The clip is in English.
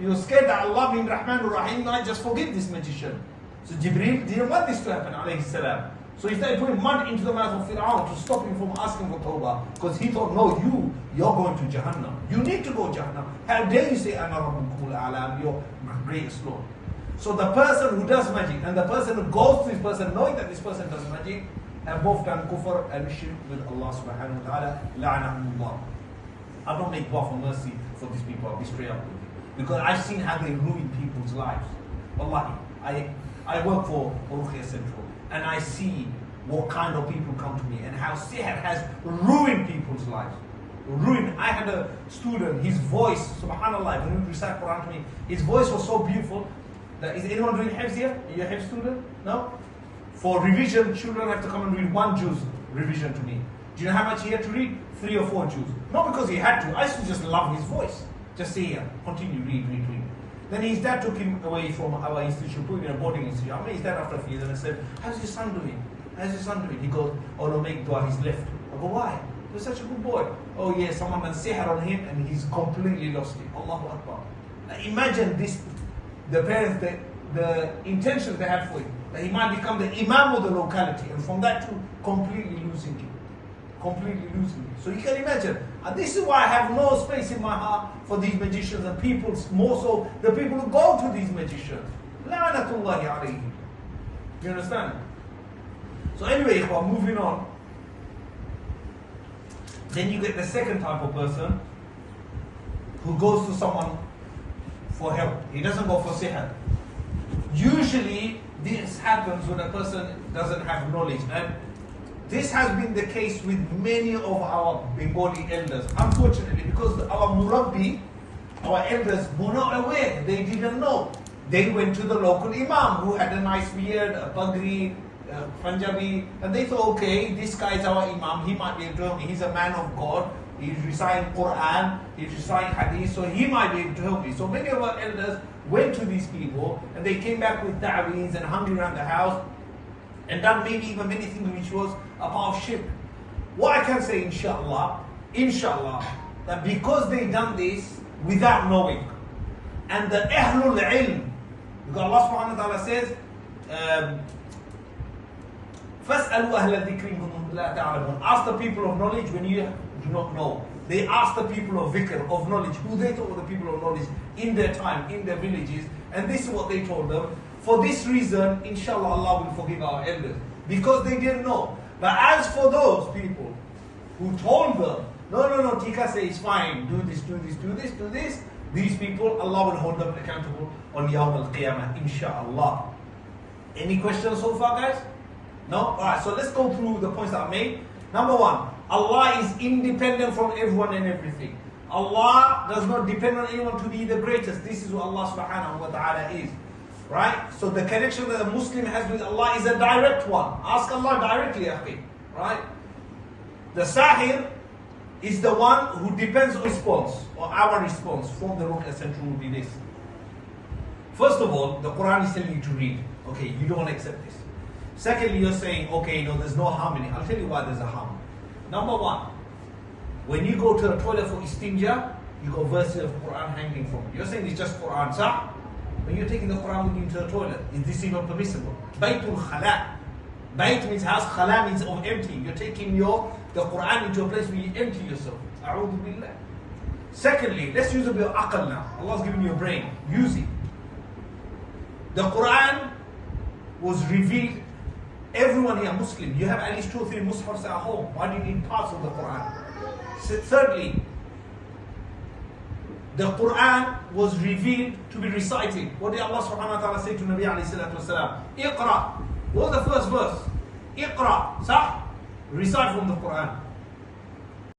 He was scared that Allah being Rahman Rahim might just forgive this magician. So Jibreel didn't want this to happen, alayhi salam. So he started putting mud into the mouth of Fir'aun to stop him from asking for tawbah. Because he thought, no, you're going to Jahannam. You need to go Jahannam. How dare you say, Ana Rabbukum al-A'la, I'm your greatest Lord. So the person who does magic and the person who goes to this person knowing that this person does magic have both done kufr and shirk with Allah subhanahu wa ta'ala. La'anahumullah. I don't make dua for mercy for these people. I'll be straight up with you. Because I've seen how they ruin people's lives. Wallahi. I work for Ruqya Central and I see what kind of people come to me and how sihr has ruined people's lives. Ruined. I had a student, his voice, subhanallah, when he would recite Quran to me, his voice was so beautiful. Is anyone doing hifz here? Are you a hifz student? No? For revision, children have to come and read one juz revision to me. Do you know how much he had to read? 3 or 4 juz. Not because he had to, I used to just love his voice. Just say here, continue, read. Then his dad took him away from our institution, put him in a boarding institution. I met his dad after a few years and I said, how's your son doing? He goes, oh no, make dua, he's left. I go, why? He was such a good boy. Oh yeah, someone done sihr on him and he's completely lost it. Allahu Akbar. Now imagine this, the parents, the intention they have for him. That he might become the imam of the locality and from that to completely losing it. So you can imagine. And this is why I have no space in my heart for these magicians and people, more so the people who go to these magicians. La'natullahi alayhim. You understand? So anyway, moving on. Then you get the second type of person who goes to someone for help. He doesn't go for sihr. Usually this happens when a person doesn't have knowledge. And this has been the case with many of our Bengali elders. Unfortunately, because our murabbi, our elders were not aware. They didn't know. They went to the local imam who had a nice beard, a pagri, Punjabi, and they thought, okay, this guy is our imam, he might be able to help me. He's a man of God, he's reciting Quran, he's reciting hadith, so he might be able to help me. So many of our elders went to these people and they came back with ta'weez and hung around the house and done maybe even many things which was a part of shirk. What I can say, inshallah, that because they done this without knowing, and the ahlul ilm, because Allah subhanahu wa ta'ala says, فَاسْأَلُوا أَهْلَ الذِّكْرِ إِن لَا تَعْلَمُونَ. Ask the people of knowledge when you do not know. They asked the people of dhikr, of knowledge, who they thought were the people of knowledge in their time, in their villages, and this is what they told them. For this reason, inshallah, Allah will forgive our elders. Because they didn't know. But as for those people who told them, no, Tika say it's fine, do this, these people, Allah will hold them accountable on Yawm al-Qiyamah, inshallah. Any questions so far, guys? No? Alright, so let's go through the points that I made. Number 1, Allah is independent from everyone and everything. Allah does not depend on anyone to be the greatest. This is what Allah subhanahu wa ta'ala is. Right? So the connection that a Muslim has with Allah is a direct one. Ask Allah directly, akhi. Right? The sahir is the one who depends on response, or our response from the Ruqya Central will be this. First of all, the Quran is telling you to read. Okay, you don't want to accept this. Secondly, you're saying, okay, no, there's no harm in it. I'll tell you why there's a harm. Number 1, when you go to a toilet for istinja, you got verses of Quran hanging from it. You're saying it's just Quran, sah? When you're taking the Quran with you into the toilet, is this even permissible? Baytul khala. Bayt means house, khala means of empty. You're taking the Quran into a place where you empty yourself. A'udhu billah. Secondly, let's use a bit of aql now. Allah's giving you a brain. Use it. The Quran was revealed. Everyone here, Muslim, you have at least 2 or 3 mushafs at home. Why do you need parts of the Quran? Thirdly, the Quran was revealed to be recited. What did Allah subhanahu wa ta'ala say to Nabi alayhi salatu wasalam? Iqra. What was the first verse? Iqra. Sah? Recite from the Quran.